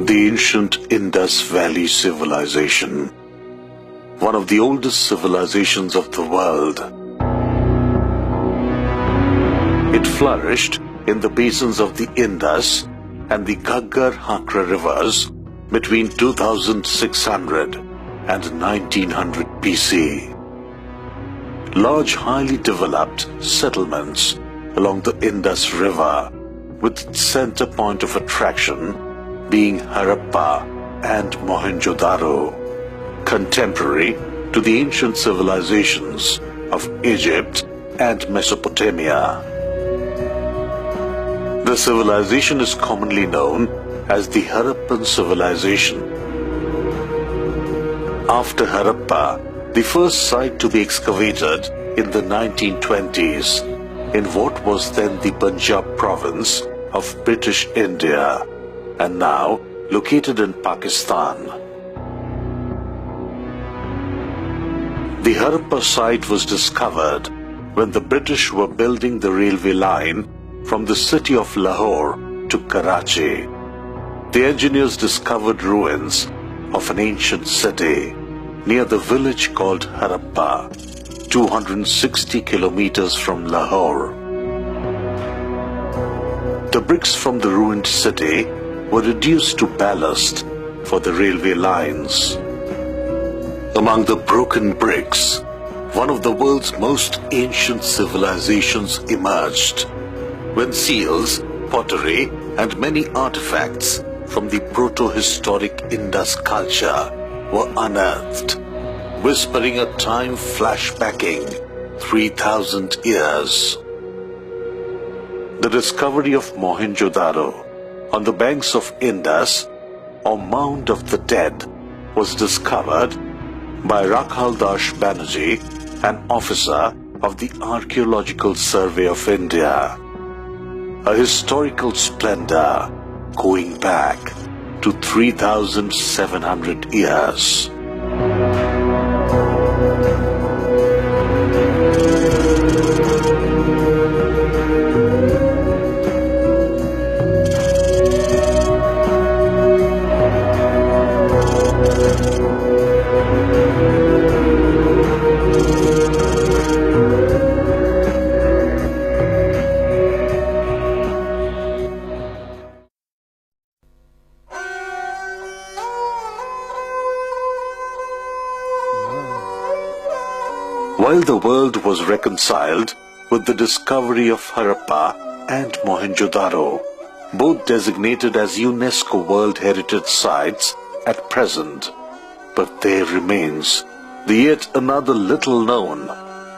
The ancient Indus Valley civilization, one of the oldest civilizations of the world. It flourished in the basins of the Indus and the Ghaggar-Hakra rivers between 2600 and 1900 BC. Large, highly developed settlements along the Indus River, with its center point of attraction being Harappa and Mohenjo-daro, contemporary to the ancient civilizations of Egypt and Mesopotamia. The civilization is commonly known as the Harappan civilization. After Harappa, the first site to be excavated in the 1920s in what was then the Punjab province of British India, and now located in Pakistan. The Harappa site was discovered when the British were building the railway line from the city of Lahore to Karachi. The engineers discovered ruins of an ancient city near the village called Harappa, 260 kilometers from Lahore. The bricks from the ruined city were reduced to ballast for the railway lines. Among the broken bricks, one of the world's most ancient civilizations emerged, when seals, pottery, and many artifacts from the proto-historic Indus culture were unearthed, whispering a time flashbacking 3,000 years. The discovery of Mohenjo-daro on the banks of Indus, or Mound of the Dead, was discovered by Rakhaldas Banerjee, an officer of the Archaeological Survey of India. A historical splendor going back to 3,700 years. While the world was reconciled with the discovery of Harappa and Mohenjo-daro, both designated as UNESCO World Heritage Sites at present, but there remains the yet another little known,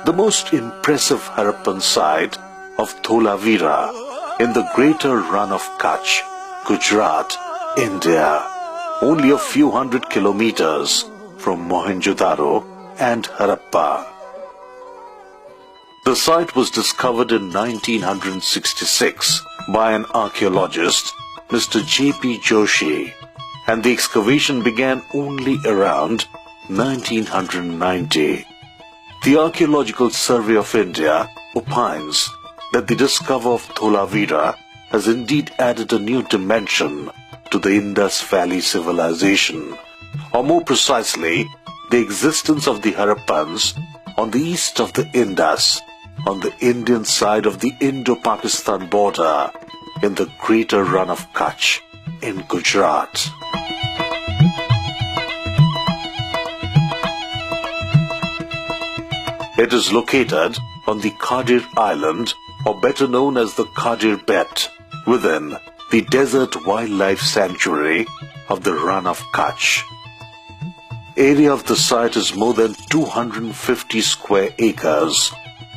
the most impressive Harappan site of Dholavira in the greater run of Kutch, Gujarat, India, only a few hundred kilometers from Mohenjo-daro and Harappa. The site was discovered in 1966 by an archaeologist, Mr. J.P. Joshi, and the excavation began only around 1990. The Archaeological Survey of India opines that the discovery of Dholavira has indeed added a new dimension to the Indus Valley civilization, or more precisely, the existence of the Harappans on the east of the Indus, on the Indian side of the Indo-Pakistan border, in the greater run of Kutch in Gujarat. It is located on the Khadir Island, or better known as the Khadir Bet, within the Desert Wildlife Sanctuary of the Run of Kutch. Area of the site is more than 250 square acres,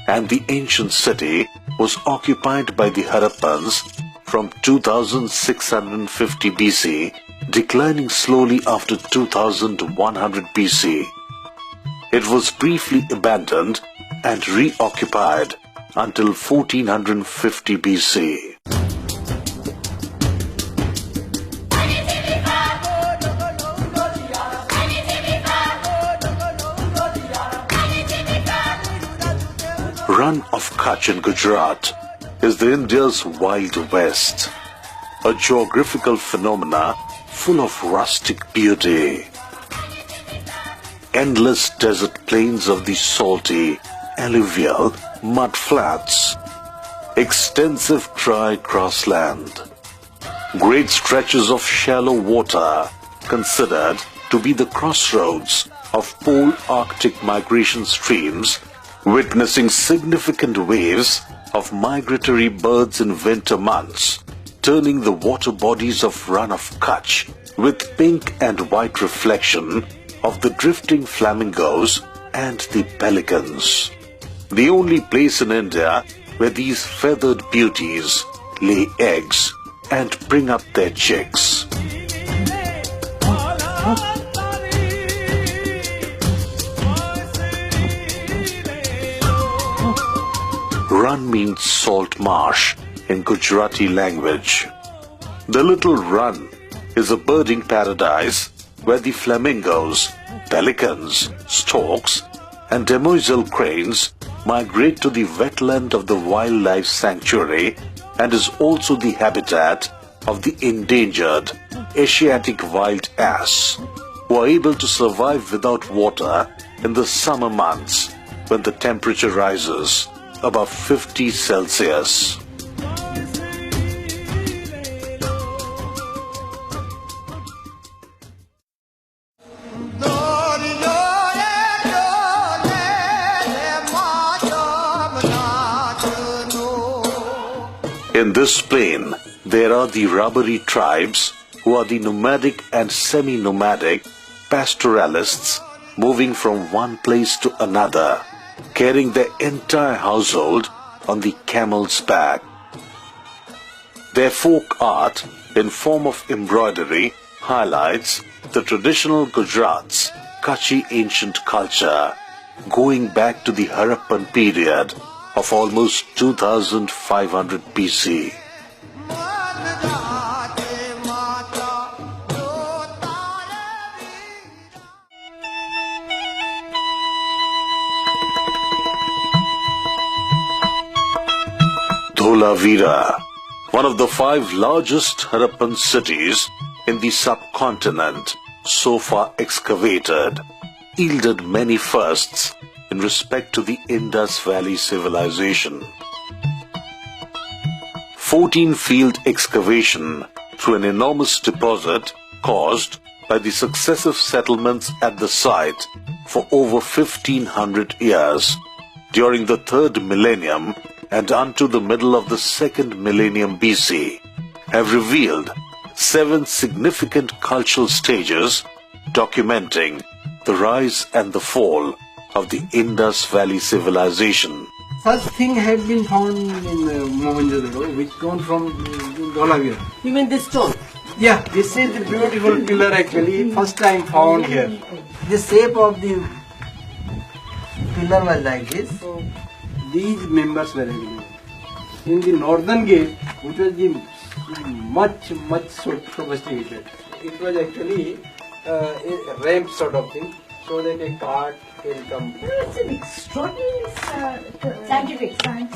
and the ancient city was occupied by the Harappans from 2650 BC, declining slowly after 2100 BC. It was briefly abandoned and reoccupied until 1450 BC. Run of Kutch in Gujarat is the India's Wild West. a geographical phenomena full of rustic beauty. Endless desert plains of the salty, alluvial mud flats, extensive dry grassland, great stretches of shallow water considered to be the crossroads of pole Arctic migration streams, witnessing significant waves of migratory birds in winter months, turning the water bodies of Run of Kutch with pink and white reflection of the drifting flamingos and the pelicans. The only place in India where these feathered beauties lay eggs and bring up their chicks. Run means salt marsh in Gujarati language. The little Run is a birding paradise where the flamingos, pelicans, storks and demoiselle cranes migrate to the wetland of the wildlife sanctuary and is also the habitat of the endangered Asiatic wild ass, who are able to survive without water in the summer months when the temperature rises above 50 Celsius. In this plain, there are the rubbery tribes who are the nomadic and semi-nomadic pastoralists moving from one place to another, carrying their entire household on the camel's back. Their folk art in form of embroidery highlights the traditional Gujarat's Kutchi ancient culture, going back to the Harappan period of almost 2500 BC. Dholavira, one of the 5 largest Harappan cities in the subcontinent so far excavated, yielded many firsts in respect to the Indus Valley civilization. 14-field excavation through an enormous deposit caused by the successive settlements at the site for over 1500 years during the 3rd millennium and unto the middle of the 2nd millennium BC have revealed 7 significant cultural stages documenting the rise and the fall of the Indus Valley civilization. Such thing had been found in Mohenjo-daro, which come from Dholavira. You mean this stone? Yeah, this is the beautiful pillar actually, first time found here. The shape of the pillar was like this. So these members were available. In the northern gate, which was the much sophisticated, it was actually a ramp sort of thing, so that a cart can come. It's an extraordinary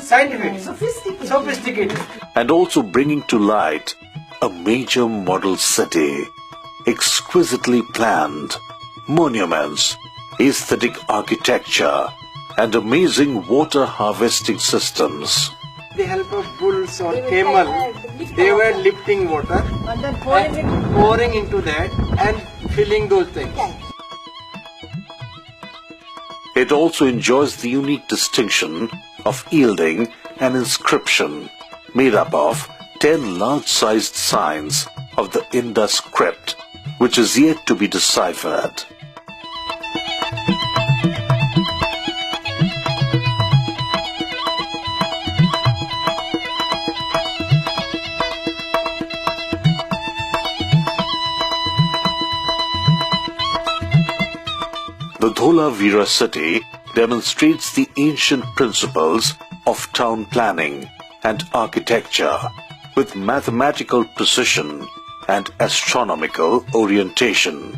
Scientific, sophisticated. And also bringing to light a major model city, exquisitely planned, monuments, aesthetic architecture, and amazing water harvesting systems. With the help of bulls or camel, they were lifting water, And then pouring into that and filling those things. It also enjoys the unique distinction of yielding an inscription made up of 10 large-sized signs of the Indus script, which is yet to be deciphered. The Dholavira city demonstrates the ancient principles of town planning and architecture with mathematical precision and astronomical orientation.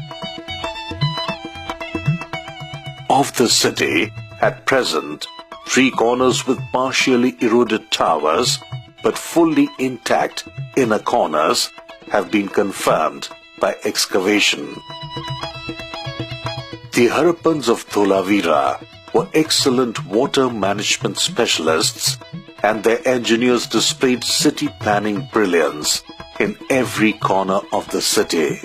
Of the city, at present, 3 corners with partially eroded towers but fully intact inner corners have been confirmed by excavation. The Harappans of Dholavira were excellent water management specialists, and their engineers displayed city planning brilliance in every corner of the city.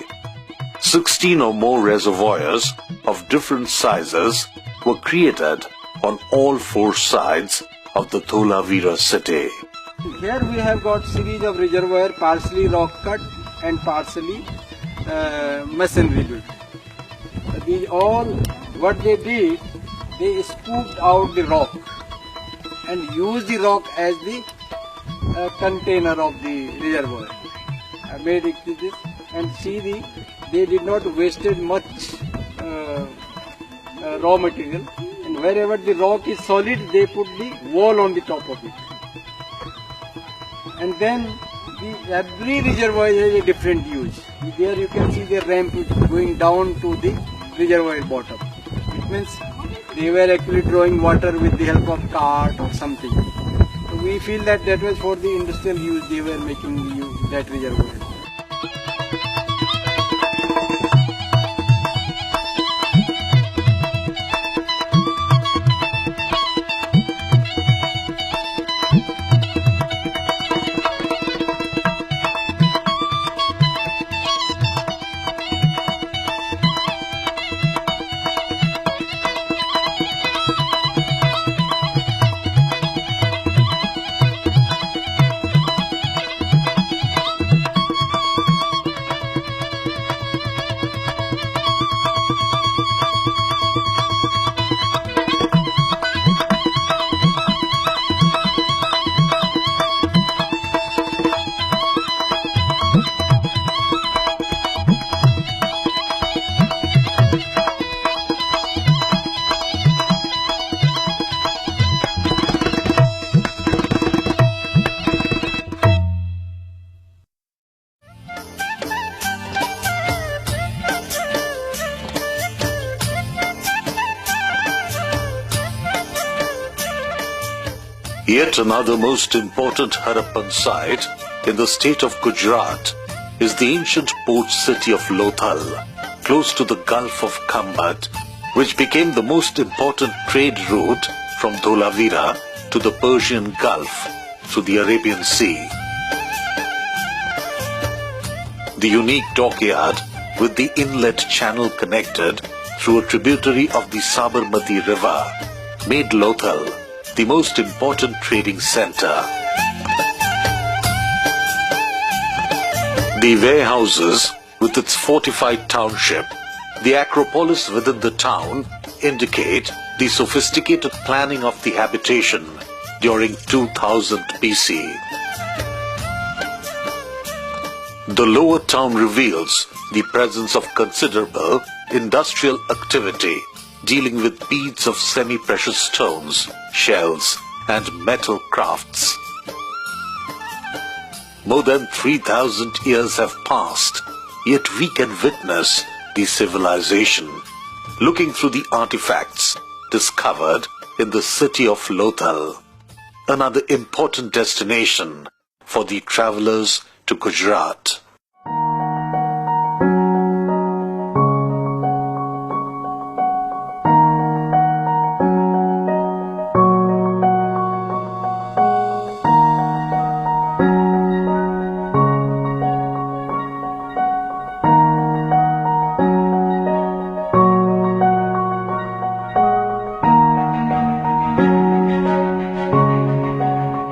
16 or more reservoirs of different sizes were created on all four sides of the Dholavira city. Here we have got series of reservoir, partially rock cut and partially masonry built. These all, what they did, they scooped out the rock and used the rock as the container of the reservoir. I made it this, and see they did not wasted much raw material, and wherever the rock is solid, they put the wall on the top of it. And then every reservoir has a different use. There you can see the ramp going down to the reservoir bottom. It means they were actually drawing water with the help of cart or something. So we feel that that was for the industrial use they were making that reservoir. Yet another most important Harappan site in the state of Gujarat is the ancient port city of Lothal, close to the Gulf of Mesopotamia, which became the most important trade route from Dholavira to the Persian Gulf through the Arabian Sea. The unique dockyard with the inlet channel connected through a tributary of the Sabarmati River made Lothal the most important trading center. The warehouses with its fortified township, the acropolis within the town indicate the sophisticated planning of the habitation during 2000 BC. The lower town reveals the presence of considerable industrial activity dealing with beads of semi-precious stones, shells, and metal crafts. More than 3,000 years have passed, yet we can witness the civilization, looking through the artifacts discovered in the city of Lothal, another important destination for the travelers to Gujarat.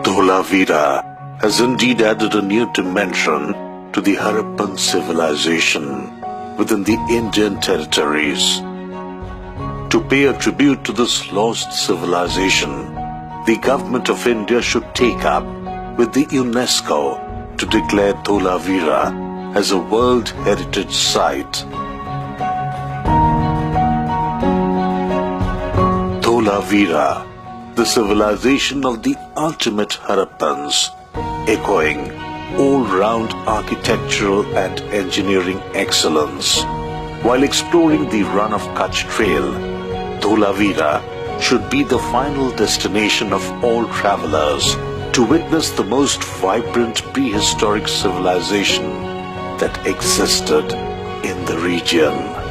Dholavira has indeed added a new dimension to the Harappan civilization within the Indian territories. To pay a tribute to this lost civilization, the government of India should take up with the UNESCO to declare Dholavira as a World Heritage Site. Dholavira, the civilization of the ultimate Harappans, echoing all-round architectural and engineering excellence. While exploring the Run of Kutch Trail, Dholavira should be the final destination of all travelers to witness the most vibrant prehistoric civilization that existed in the region.